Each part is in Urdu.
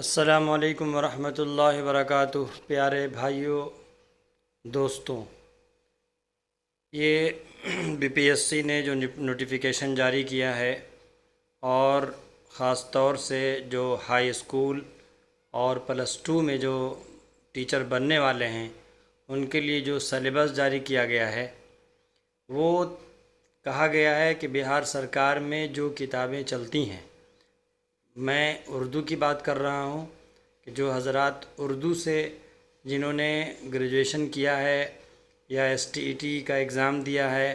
السلام علیکم ورحمۃ اللہ وبرکاتہ۔ پیارے بھائیوں، دوستوں، یہ بی پی ایس سی نے جو نوٹیفیکیشن جاری کیا ہے اور خاص طور سے جو ہائی اسکول اور +2 میں جو ٹیچر بننے والے ہیں ان کے لیے جو سلیبس جاری کیا گیا ہے، وہ کہا گیا ہے کہ بہار سرکار میں جو کتابیں چلتی ہیں، میں اردو کی بات کر رہا ہوں کہ جو حضرات اردو سے جنہوں نے گریجویشن کیا ہے یا STET کا ایگزام دیا ہے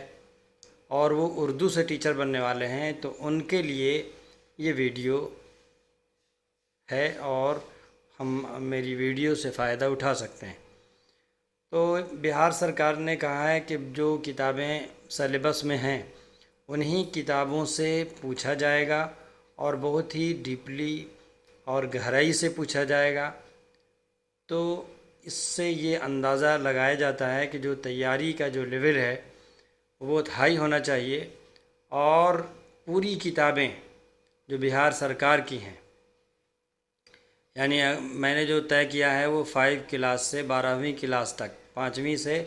اور وہ اردو سے ٹیچر بننے والے ہیں، تو ان کے لیے یہ ویڈیو ہے اور ہم میری ویڈیو سے فائدہ اٹھا سکتے ہیں۔ تو بہار سرکار نے کہا ہے کہ جو کتابیں سلیبس میں ہیں انہی کتابوں سے پوچھا جائے گا اور بہت ہی ڈیپلی اور گہرائی سے پوچھا جائے گا۔ تو اس سے یہ اندازہ لگایا جاتا ہے کہ جو تیاری کا جو لیول ہے وہ بہت ہائی ہونا چاہیے، اور پوری کتابیں جو بہار سرکار کی ہیں، یعنی میں نے جو طے کیا ہے وہ 5 کلاس سے 12ویں کلاس تک، 5ویں سے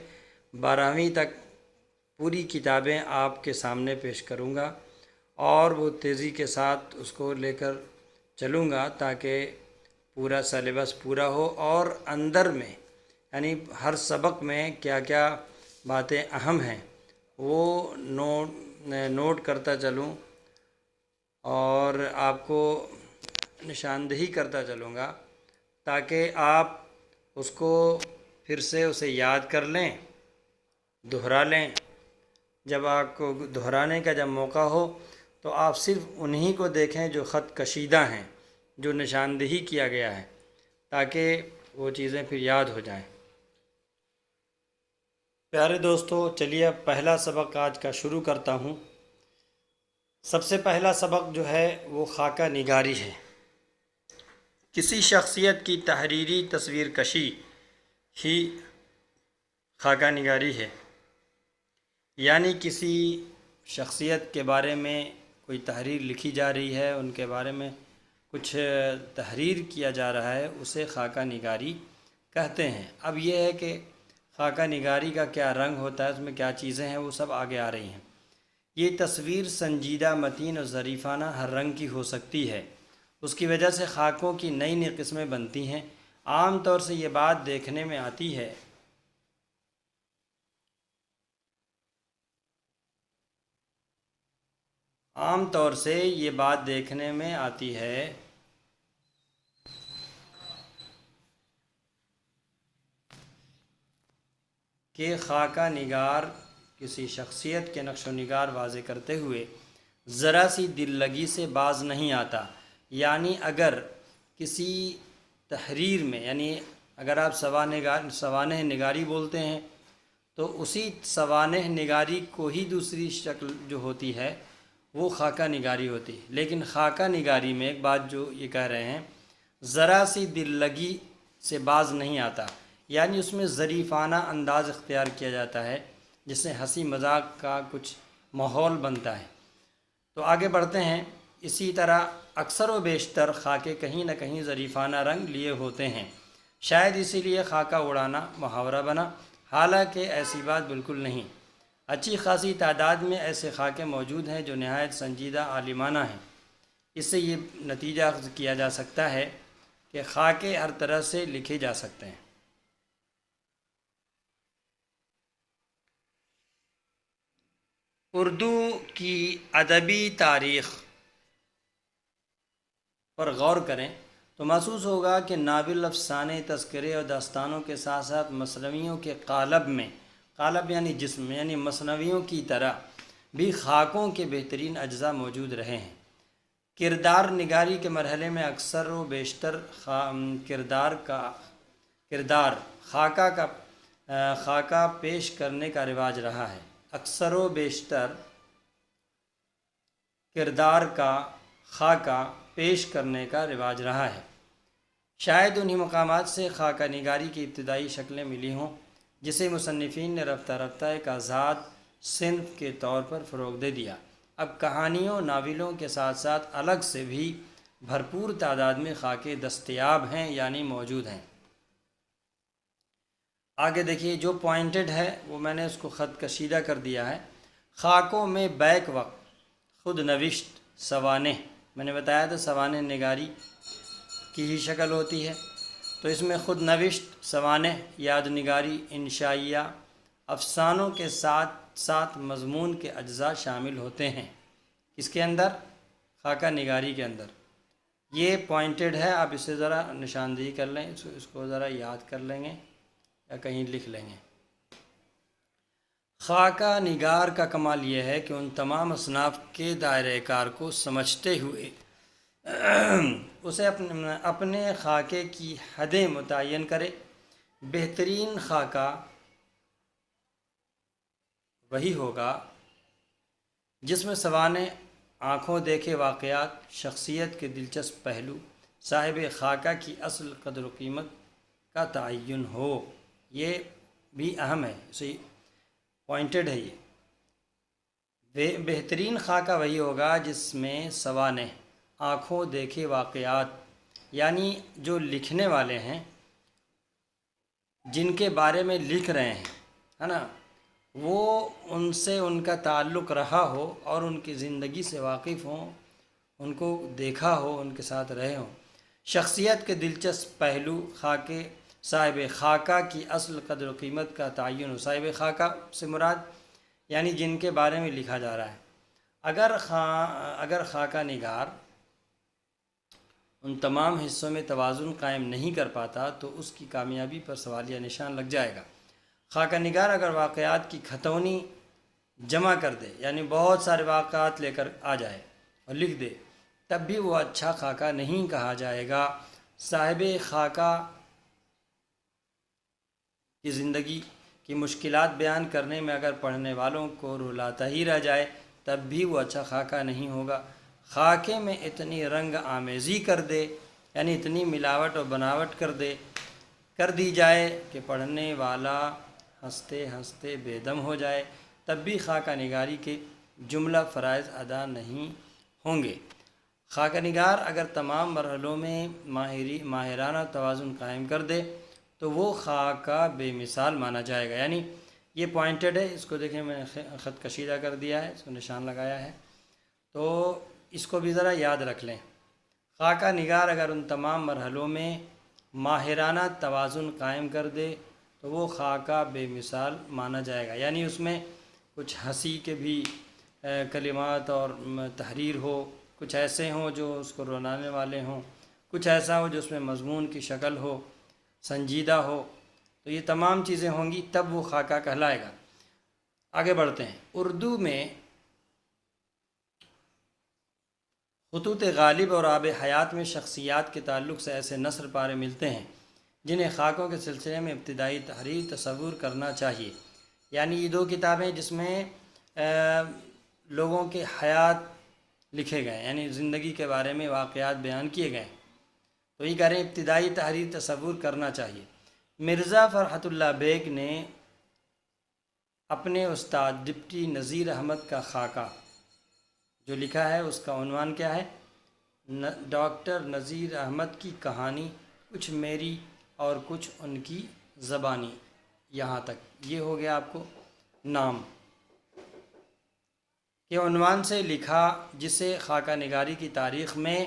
12ویں تک پوری کتابیں آپ کے سامنے پیش کروں گا، اور وہ تیزی کے ساتھ اس کو لے کر چلوں گا تاکہ پورا سلیبس پورا ہو، اور اندر میں یعنی ہر سبق میں کیا کیا باتیں اہم ہیں وہ نوٹ کرتا چلوں اور آپ کو نشاندہی کرتا چلوں گا تاکہ آپ اس کو پھر سے اسے یاد کر لیں، دہرا لیں۔ جب آپ کو دہرانے کا جب موقع ہو تو آپ صرف انہی کو دیکھیں جو خط کشیدہ ہیں، جو نشاندہی کیا گیا ہے، تاکہ وہ چیزیں پھر یاد ہو جائیں۔ پیارے دوستو، چلیے اب پہلا سبق آج کا شروع کرتا ہوں۔ سب سے پہلا سبق جو ہے وہ خاکہ نگاری ہے۔ کسی شخصیت کی تحریری تصویر کشی ہی خاکہ نگاری ہے، یعنی کسی شخصیت کے بارے میں کوئی تحریر لکھی جا رہی ہے، ان کے بارے میں کچھ تحریر کیا جا رہا ہے، اسے خاکہ نگاری کہتے ہیں۔ اب یہ ہے کہ خاکہ نگاری کا کیا رنگ ہوتا ہے، اس میں کیا چیزیں ہیں، وہ سب آگے آ رہی ہیں۔ یہ تصویر سنجیدہ، متین اور ظریفانہ ہر رنگ کی ہو سکتی ہے۔ اس کی وجہ سے خاکوں کی نئی نئی قسمیں بنتی ہیں۔ عام طور سے یہ بات دیکھنے میں آتی ہے کہ خاکہ نگار کسی شخصیت کے نقش و نگار واضح کرتے ہوئے ذرا سی دل لگی سے باز نہیں آتا۔ یعنی اگر کسی تحریر میں، یعنی اگر آپ سوانح نگاری بولتے ہیں تو اسی سوانح نگاری کو ہی دوسری شکل جو ہوتی ہے وہ خاکہ نگاری ہوتی ہے۔ لیکن خاکہ نگاری میں ایک بات جو یہ کہہ رہے ہیں، ذرا سی دل لگی سے باز نہیں آتا، یعنی اس میں ظریفانہ انداز اختیار کیا جاتا ہے جس سے ہنسی مذاق کا کچھ ماحول بنتا ہے۔ تو آگے بڑھتے ہیں۔ اسی طرح اکثر و بیشتر خاکے کہیں نہ کہیں ظریفانہ رنگ لیے ہوتے ہیں، شاید اسی لیے خاکہ اڑانا محاورہ بنا، حالانکہ ایسی بات بالکل نہیں۔ اچھی خاصی تعداد میں ایسے خاکے موجود ہیں جو نہایت سنجیدہ عالمانہ ہیں۔ اس سے یہ نتیجہ اخذ کیا جا سکتا ہے کہ خاکے ہر طرح سے لکھے جا سکتے ہیں۔ اردو کی ادبی تاریخ پر غور کریں تو محسوس ہوگا کہ ناول، افسانے، تذکرے اور داستانوں کے ساتھ ساتھ مثنویوں کے قالب میں، قالب یعنی جسم، یعنی مثنویوں کی طرح بھی خاکوں کے بہترین اجزاء موجود رہے ہیں۔ کردار نگاری کے مرحلے میں اکثر و بیشتر کردار خاکہ پیش کرنے کا رواج رہا ہے۔ اکثر و بیشتر کردار کا خاکہ پیش کرنے کا رواج رہا ہے۔ شاید انہی مقامات سے خاکہ نگاری کی ابتدائی شکلیں ملی ہوں جسے مصنفین نے رفتہ رفتہ ایک آزاد صنف کے طور پر فروغ دے دیا۔ اب کہانیوں، ناولوں کے ساتھ ساتھ الگ سے بھی بھرپور تعداد میں خاکے دستیاب ہیں یعنی موجود ہیں۔ آگے دیکھیے جو پوائنٹڈ ہے وہ میں نے اس کو خط کشیدہ کر دیا ہے۔ خاکوں میں بیک وقت خود نوشت سوانح، میں نے بتایا تھا سوانح نگاری کی ہی شکل ہوتی ہے، تو اس میں خود نوشت سوانح، یاد نگاری، انشائیہ، افسانوں کے ساتھ ساتھ مضمون کے اجزاء شامل ہوتے ہیں۔ اس کے اندر خاکہ نگاری کے اندر یہ پوائنٹڈ ہے، آپ اسے ذرا نشاندہی کر لیں، اس کو ذرا یاد کر لیں گے یا کہیں لکھ لیں گے۔ خاکہ نگار کا کمال یہ ہے کہ ان تمام اصناف کے دائرۂ کار کو سمجھتے ہوئے اسے اپنے خاکے کی حدیں متعین کرے۔ بہترین خاکہ وہی ہوگا جس میں سوانح، آنکھوں دیکھے واقعات، شخصیت کے دلچسپ پہلو، صاحب خاکہ کی اصل قدر و قیمت کا تعین ہو۔ یہ بھی اہم ہے، اسی پوائنٹڈ ہے یہ۔ بہترین خاکہ وہی ہوگا جس میں سوانح، آنکھوں دیکھے واقعات، یعنی جو لکھنے والے ہیں جن کے بارے میں لکھ رہے ہیں، ہے نا، وہ ان سے ان کا تعلق رہا ہو اور ان کی زندگی سے واقف ہوں، ان کو دیکھا ہو، ان کے ساتھ رہے ہوں۔ شخصیت کے دلچسپ پہلو، خاکے صاحب خاکہ کی اصل قدر و قیمت کا تعین ہو۔ صاحب خاکہ سے مراد یعنی جن کے بارے میں لکھا جا رہا ہے۔ اگر خاکہ نگار ان تمام حصوں میں توازن قائم نہیں کر پاتا تو اس کی کامیابی پر سوالیہ نشان لگ جائے گا۔ خاکہ نگار اگر واقعات کی کھتونی جمع کر دے، یعنی بہت سارے واقعات لے کر آ جائے اور لکھ دے، تب بھی وہ اچھا خاکہ نہیں کہا جائے گا۔ صاحب خاکہ کی زندگی کی مشکلات بیان کرنے میں اگر پڑھنے والوں کو رلاتا ہی رہ جائے تب بھی وہ اچھا خاکہ نہیں ہوگا۔ خاکے میں اتنی رنگ آمیزی کر دے، یعنی اتنی ملاوٹ اور بناوٹ کر دی جائے کہ پڑھنے والا ہنستے ہنستے بے دم ہو جائے، تب بھی خاکہ نگاری کے جملہ فرائض ادا نہیں ہوں گے۔ خاکہ نگار اگر تمام مرحلوں میں ماہرانہ توازن قائم کر دے تو وہ خاکہ بے مثال مانا جائے گا۔ یعنی یہ پوائنٹڈ ہے، اس کو دیکھیں میں نے خط کشیدہ کر دیا ہے، اس کو نشان لگایا ہے، تو اس کو بھی ذرا یاد رکھ لیں۔ خاکہ نگار اگر ان تمام مرحلوں میں ماہرانہ توازن قائم کر دے تو وہ خاکہ بے مثال مانا جائے گا۔ یعنی اس میں کچھ ہنسی کے بھی کلمات اور تحریر ہو، کچھ ایسے ہوں جو اس کو رلانے والے ہوں، کچھ ایسا ہو جو اس میں مضمون کی شکل ہو، سنجیدہ ہو، تو یہ تمام چیزیں ہوں گی تب وہ خاکہ کہلائے گا۔ آگے بڑھتے ہیں۔ اردو میں خطوط غالب اور آب حیات میں شخصیات کے تعلق سے ایسے نثر پارے ملتے ہیں جنہیں خاکوں کے سلسلے میں ابتدائی تحریر تصور کرنا چاہیے۔ یعنی یہ دو کتابیں جس میں لوگوں کے حیات لکھے گئے، یعنی زندگی کے بارے میں واقعات بیان کیے گئے، تو یہ کہہ رہے ہیں ابتدائی تحریر تصور کرنا چاہیے۔ مرزا فرحت اللہ بیگ نے اپنے استاد ڈپٹی نذیر احمد کا خاکہ جو لکھا ہے اس کا عنوان کیا ہے؟ ڈاکٹر نذیر احمد کی کہانی، کچھ میری اور کچھ ان کی زبانی، یہاں تک یہ ہو گیا آپ کو نام کے عنوان سے لکھا، جسے خاکہ نگاری کی تاریخ میں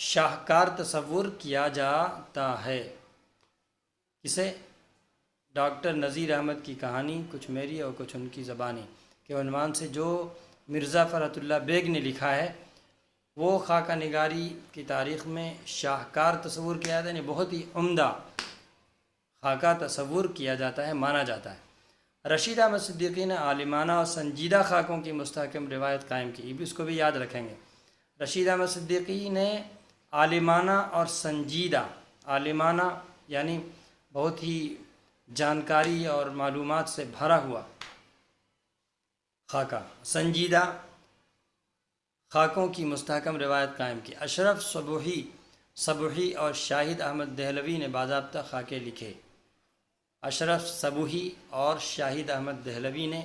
شاہکار تصور کیا جاتا ہے۔ کسے؟ ڈاکٹر نذیر احمد کی کہانی، کچھ میری اور کچھ ان کی زبانی کے عنوان سے جو مرزا فرحت اللہ بیگ نے لکھا ہے وہ خاکہ نگاری کی تاریخ میں شاہکار تصور کیا جاتا ہے، یعنی بہت ہی عمدہ خاکہ تصور کیا جاتا ہے، مانا جاتا ہے۔ رشید احمد صدیقی نے عالمانہ اور سنجیدہ خاکوں کی مستحکم روایت قائم کی، اس کو بھی یاد رکھیں گے۔ رشید احمد صدیقی نے عالمانہ اور سنجیدہ، عالمانہ یعنی بہت ہی جانکاری اور معلومات سے بھرا ہوا خاکہ، سنجیدہ خاکوں کی مستحکم روایت قائم کی۔ اشرف صبوحی اور شاہد احمد دہلوی نے باضابطہ خاکے لکھے۔ اشرف صبوحی اور شاہد احمد دہلوی نے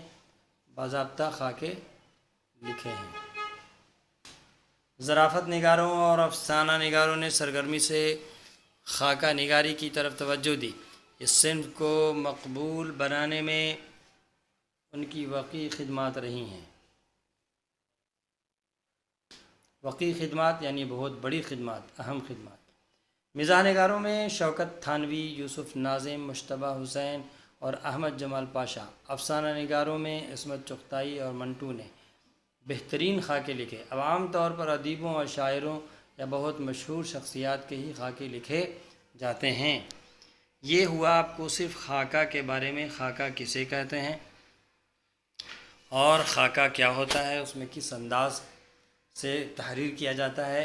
باضابطہ خاکے لکھے ہیں۔ ظرافت نگاروں اور افسانہ نگاروں نے سرگرمی سے خاکہ نگاری کی طرف توجہ دی۔ اس صنف کو مقبول بنانے میں ان کی وقی خدمات رہی ہیں۔ وقی خدمات یعنی بہت بڑی خدمات، اہم خدمات۔ مزاح نگاروں میں شوکت تھانوی، یوسف ناظم، مشتبہ حسین اور احمد جمال پاشا۔ افسانہ نگاروں میں عصمت چغتائی اور منٹو نے بہترین خاکے لکھے۔ اب عام طور پر ادیبوں اور شاعروں یا بہت مشہور شخصیات کے ہی خاکے لکھے جاتے ہیں۔ یہ ہوا آپ کو صرف خاکہ کے بارے میں، خاکہ کسے کہتے ہیں اور خاکہ کیا ہوتا ہے، اس میں کس انداز سے تحریر کیا جاتا ہے۔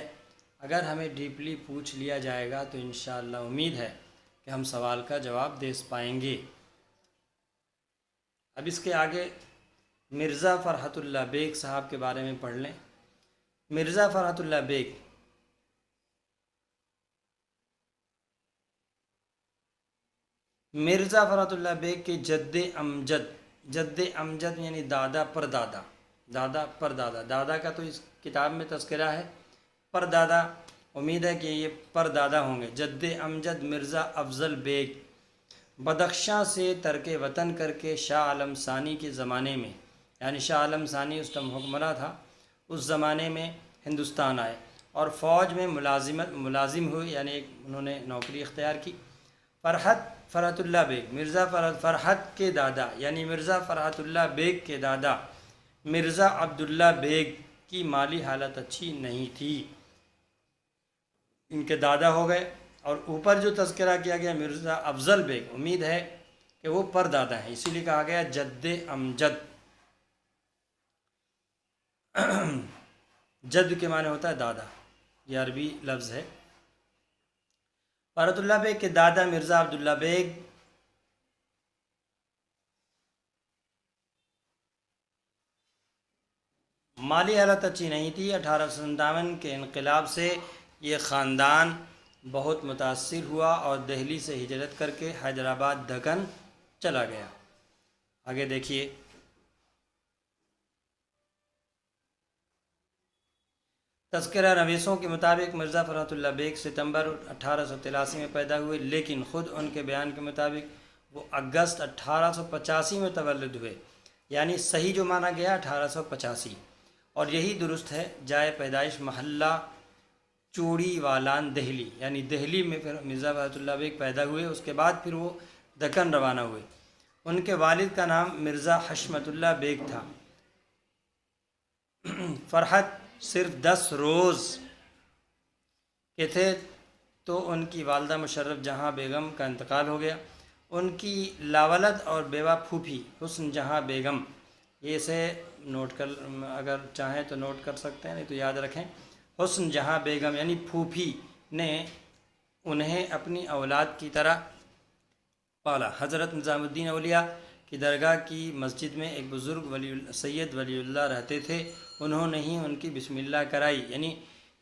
اگر ہمیں ڈیپلی پوچھ لیا جائے گا تو انشاءاللہ امید ہے کہ ہم سوال کا جواب دے پائیں گے۔ اب اس کے آگے مرزا فرحت اللہ بیگ صاحب کے بارے میں پڑھ لیں۔ مرزا فرحت اللہ بیگ مرزا فرحت اللہ بیگ کے جد امجد یعنی دادا پر دادا، دادا پر دادا، دادا کا تو اس کتاب میں تذکرہ ہے، پر دادا امید ہے کہ یہ پر دادا ہوں گے۔ جد امجد مرزا افضل بیگ بدخشاں سے ترک وطن کر کے شاہ عالم ثانی کے زمانے میں، یعنی شاہ عالم ثانی اس ٹائم حکمراں تھا، اس زمانے میں ہندوستان آئے اور فوج میں ملازم ہوئے، یعنی انہوں نے نوکری اختیار کی۔ فرحت اللہ بیگ مرزا فرحت کے دادا یعنی مرزا فرحت اللہ بیگ کے دادا مرزا عبداللہ بیگ کی مالی حالت اچھی نہیں تھی، ان کے دادا ہو گئے۔ اور اوپر جو تذکرہ کیا گیا مرزا افضل بیگ، امید ہے کہ وہ پر دادا ہیں، اسی لیے کہا گیا جد امجد۔ جد کے معنی ہوتا ہے دادا، یہ عربی لفظ ہے۔ فرحت اللہ بیگ کے دادا مرزا عبداللہ بیگ مالی حالت اچھی نہیں تھی۔ 1857 کے انقلاب سے یہ خاندان بہت متاثر ہوا اور دہلی سے ہجرت کر کے حیدرآباد دکن چلا گیا۔ آگے دیکھیے، تذکرہ نویسوں کے مطابق مرزا فرحت اللہ بیگ ستمبر 1883 میں پیدا ہوئے، لیکن خود ان کے بیان کے مطابق وہ اگست 1885 میں تولد ہوئے، یعنی صحیح جو مانا گیا 1885، اور یہی درست ہے۔ جائے پیدائش محلہ چوڑی والان دہلی، یعنی دہلی میں پھر مرزا فرحت اللہ بیگ پیدا ہوئے، اس کے بعد پھر وہ دکن روانہ ہوئے۔ ان کے والد کا نام مرزا حشمت اللہ بیگ تھا۔ فرحت صرف 10 روز کے تھے تو ان کی والدہ مشرف جہاں بیگم کا انتقال ہو گیا۔ ان کی لاولد اور بیوہ پھوپھی حسن جہاں بیگم، یہ اسے نوٹ کر، اگر چاہیں تو نوٹ کر سکتے ہیں، نہیں تو یاد رکھیں، حسن جہاں بیگم یعنی پھوپھی نے انہیں اپنی اولاد کی طرح پالا۔ حضرت نظام الدین اولیاء کی درگاہ کی مسجد میں ایک بزرگ سید ولی اللہ رہتے تھے، انہوں نے ہی ان کی بسم اللہ کرائی، یعنی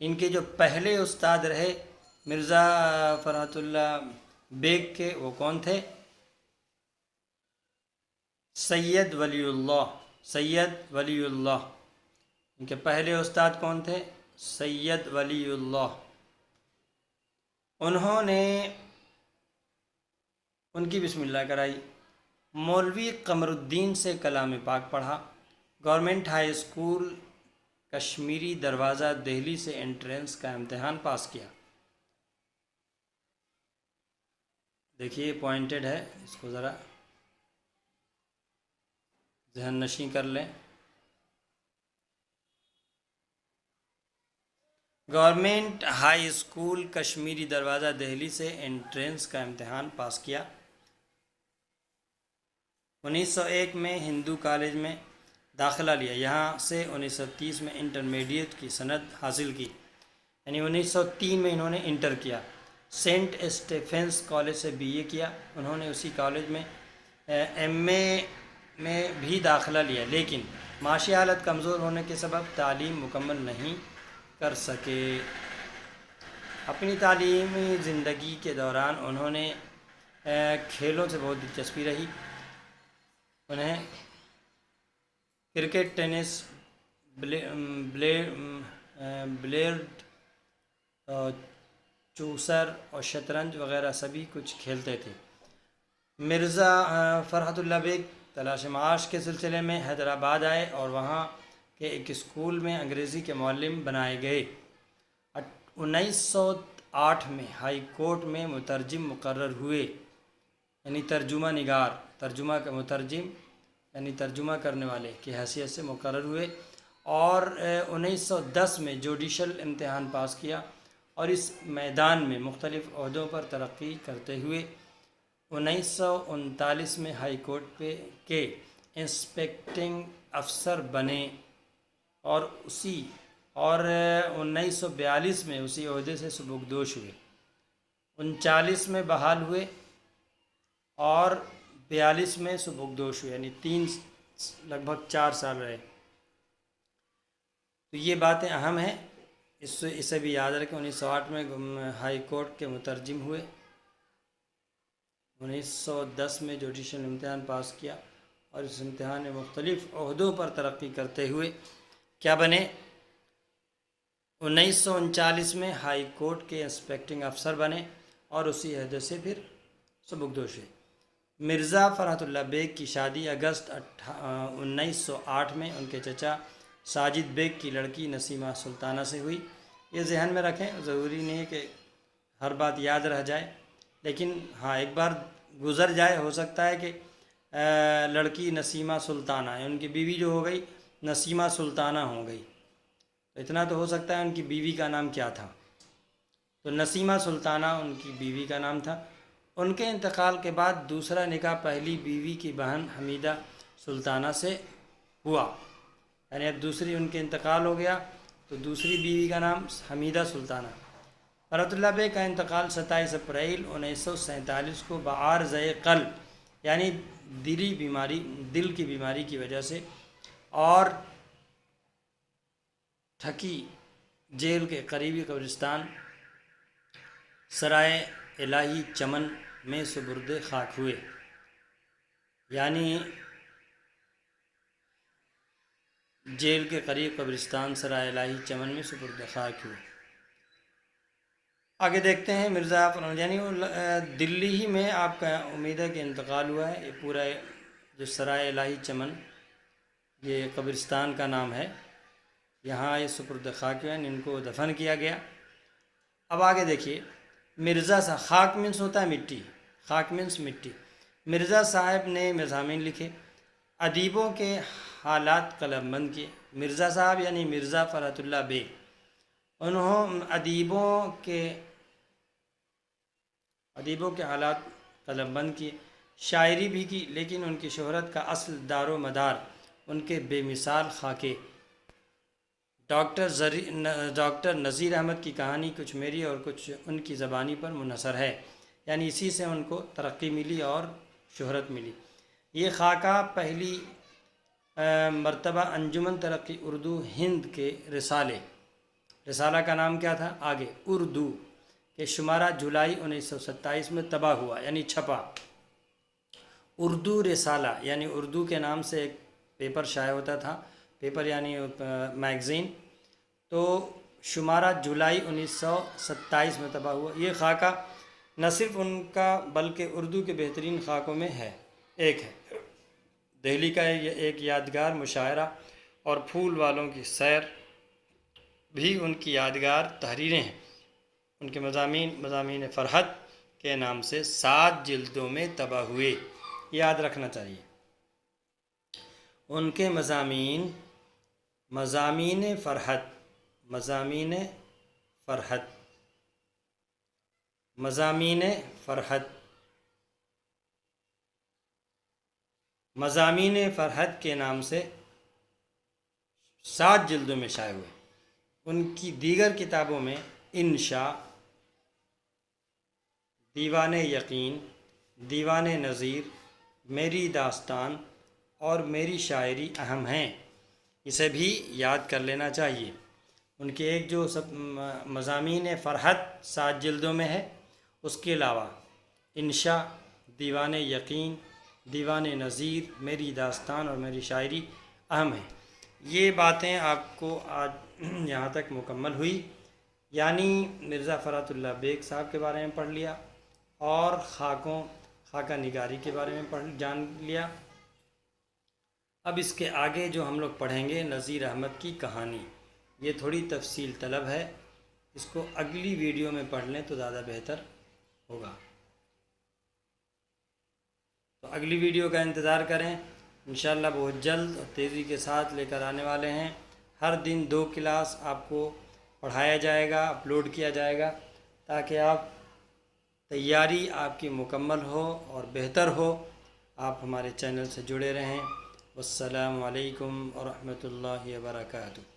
ان کے جو پہلے استاد رہے مرزا فرحت اللہ بیگ کے، وہ کون تھے؟ سید ولی اللہ، ان کے پہلے استاد کون تھے؟ سید ولی اللہ۔ انہوں نے ان کی بسم اللہ کرائی۔ مولوی قمر الدین سے کلام پاک پڑھا۔ گورنمنٹ ہائی اسکول کشمیری دروازہ دہلی سے انٹرنس کا امتحان پاس کیا۔ دیکھیے پوائنٹڈ ہے، اس کو ذرا ذہن نشیں کر لیں۔ گورنمنٹ ہائی اسکول کشمیری دروازہ دہلی سے انٹرنس کا امتحان پاس کیا۔ 1901 میں ہندو کالج میں داخلہ لیا، یہاں سے 1930 میں انٹرمیڈیٹ کی سند حاصل کی، یعنی 1903 میں انہوں نے انٹر کیا۔ سینٹ اسٹیفنس کالج سے بی اے کیا، انہوں نے اسی کالج میں ایم اے میں بھی داخلہ لیا، لیکن معاشی حالت کمزور ہونے کے سبب تعلیم مکمل نہیں کر سکے۔ اپنی تعلیمی زندگی کے دوران انہوں نے کھیلوں سے بہت دلچسپی رہی، انہیں کرکٹ، ٹینس، بلیڈ، چوسر اور شطرنج وغیرہ سبھی کچھ کھیلتے تھے۔ مرزا فرحت اللہ بیگ تلاش معاش کے سلسلے میں حیدرآباد آئے اور وہاں کے ایک اسکول میں انگریزی کے معلم بنائے گئے۔ 1908 میں ہائی کورٹ میں مترجم مقرر ہوئے، یعنی ترجمہ نگار، ترجمہ کا مترجم یعنی ترجمہ کرنے والے کی حیثیت سے مقرر ہوئے، اور 1910 میں جوڈیشل امتحان پاس کیا اور اس میدان میں مختلف عہدوں پر ترقی کرتے ہوئے 1939 میں ہائی کورٹ کے انسپیکٹنگ افسر بنے اور 1942 میں اسی عہدے سے سبکدوش ہوئے۔ 39 میں بحال ہوئے اور 42 میں سبکدوش ہوئے، یعنی لگ بھگ 4 سال رہے۔ تو یہ باتیں اہم ہیں، اسے بھی یاد رکھیں۔ 1908 میں ہائی کورٹ کے مترجم ہوئے، 1910 میں جوڈیشل امتحان پاس کیا اور اس امتحان میں مختلف عہدوں پر ترقی کرتے ہوئے کیا بنے؟ 1939 میں ہائی کورٹ کے انسپیکٹنگ افسر بنے اور اسی عہدے سے پھر سبکدوش ہوئے۔ مرزا فرحت اللہ بیگ کی شادی اگست 1908 میں ان کے چچا ساجد بیگ کی لڑکی نسیمہ سلطانہ سے ہوئی۔ یہ ذہن میں رکھیں، ضروری نہیں ہے کہ ہر بات یاد رہ جائے، لیکن ہاں ایک بار گزر جائے، ہو سکتا ہے کہ لڑکی نسیمہ سلطانہ ہے، ان کی بیوی جو ہو گئی نسیمہ سلطانہ ہو گئی، تو اتنا تو ہو سکتا ہے ان کی بیوی کا نام کیا تھا، تو نسیمہ سلطانہ ان کی بیوی کا نام تھا۔ ان کے انتقال کے بعد دوسرا نکاح پہلی بیوی کی بہن حمیدہ سلطانہ سے ہوا، یعنی اب دوسری ان کے انتقال ہو گیا تو دوسری بیوی کا نام حمیدہ سلطانہ۔ فرحت اللہ بیگ کا انتقال 27 اپریل 1947 کو بعارضہ قلب یعنی دل کی بیماری کی وجہ سے اور ٹھکی جیل کے قریبی قبرستان سرائے الہی چمن میں سپرد خاک ہوئے، یعنی جیل کے قریب قبرستان سرائے الہی چمن میں سپرد خاک ہوئے۔ آگے دیکھتے ہیں مرزا فرحت، یعنی دلی ہی میں آپ کا امید ہے کہ انتقال ہوا ہے۔ یہ پورا جو سرائے الہی چمن یہ قبرستان کا نام ہے، یہاں یہ سپرد خاک ہوئے، ان کو دفن کیا گیا۔ اب آگے دیکھیے، مرزا صاحب، خاک مینس ہوتا ہے مٹی، خاک مینس مٹی۔ مرزا صاحب نے مضامین لکھے، ادیبوں کے حالات قلم بند کیے۔ مرزا صاحب یعنی مرزا فرحت اللہ بیگ، انہوں ادیبوں کے حالات قلم بند کیے، شاعری بھی کی، لیکن ان کی شہرت کا اصل دار و مدار ان کے بے مثال خاکے ڈاکٹر نذیر احمد کی کہانی کچھ میری اور کچھ ان کی زبانی پر منحصر ہے، یعنی اسی سے ان کو ترقی ملی اور شہرت ملی۔ یہ خاکہ پہلی مرتبہ انجمن ترقی اردو ہند کے رسالہ کا نام کیا تھا؟ آگے اردو کے شمارہ جولائی 1927 میں طبع ہوا، یعنی چھپا۔ اردو رسالہ یعنی اردو کے نام سے ایک پیپر شائع ہوتا تھا، پیپر یعنی میگزین، تو شمارہ جولائی 1927 میں طبع ہوا۔ یہ خاکہ نہ صرف ان کا بلکہ اردو کے بہترین خاکوں میں ایک ہے۔ دہلی کا ایک یادگار مشاعرہ اور پھول والوں کی سیر بھی ان کی یادگار تحریریں ہیں۔ ان کے مضامین فرحت کے نام سے 7 جلدوں میں طبع ہوئے، یاد رکھنا چاہیے۔ ان کے مضامین فرحت کے نام سے 7 جلدوں میں شائع ہوئے۔ ان کی دیگر کتابوں میں انشاء، دیوان یقین، دیوان نظیر، میری داستان اور میری شاعری اہم ہیں، اسے بھی یاد کر لینا چاہیے۔ ان کے ایک جو مضامین فرحت 7 جلدوں میں ہے، اس کے علاوہ انشاء، دیوان یقین، دیوان نظیر، میری داستان اور میری شاعری اہم ہیں۔ یہ باتیں آپ کو آج یہاں تک مکمل ہوئی، یعنی مرزا فرات اللہ بیگ صاحب کے بارے میں پڑھ لیا اور خاکہ نگاری کے بارے میں جان لیا۔ اب اس کے آگے جو ہم لوگ پڑھیں گے نذیر احمد کی کہانی، یہ تھوڑی تفصیل طلب ہے، اس کو اگلی ویڈیو میں پڑھ لیں تو زیادہ بہتر ہوگا۔ تو اگلی ویڈیو کا انتظار کریں، انشاءاللہ بہت جلد اور تیزی کے ساتھ لے کر آنے والے ہیں۔ ہر دن 2 کلاس آپ کو پڑھایا جائے گا، اپلوڈ کیا جائے گا، تاکہ تیاری آپ کی مکمل ہو اور بہتر ہو۔ آپ ہمارے چینل سے جڑے رہیں۔ والسلام علیکم ورحمۃ اللہ وبرکاتہ۔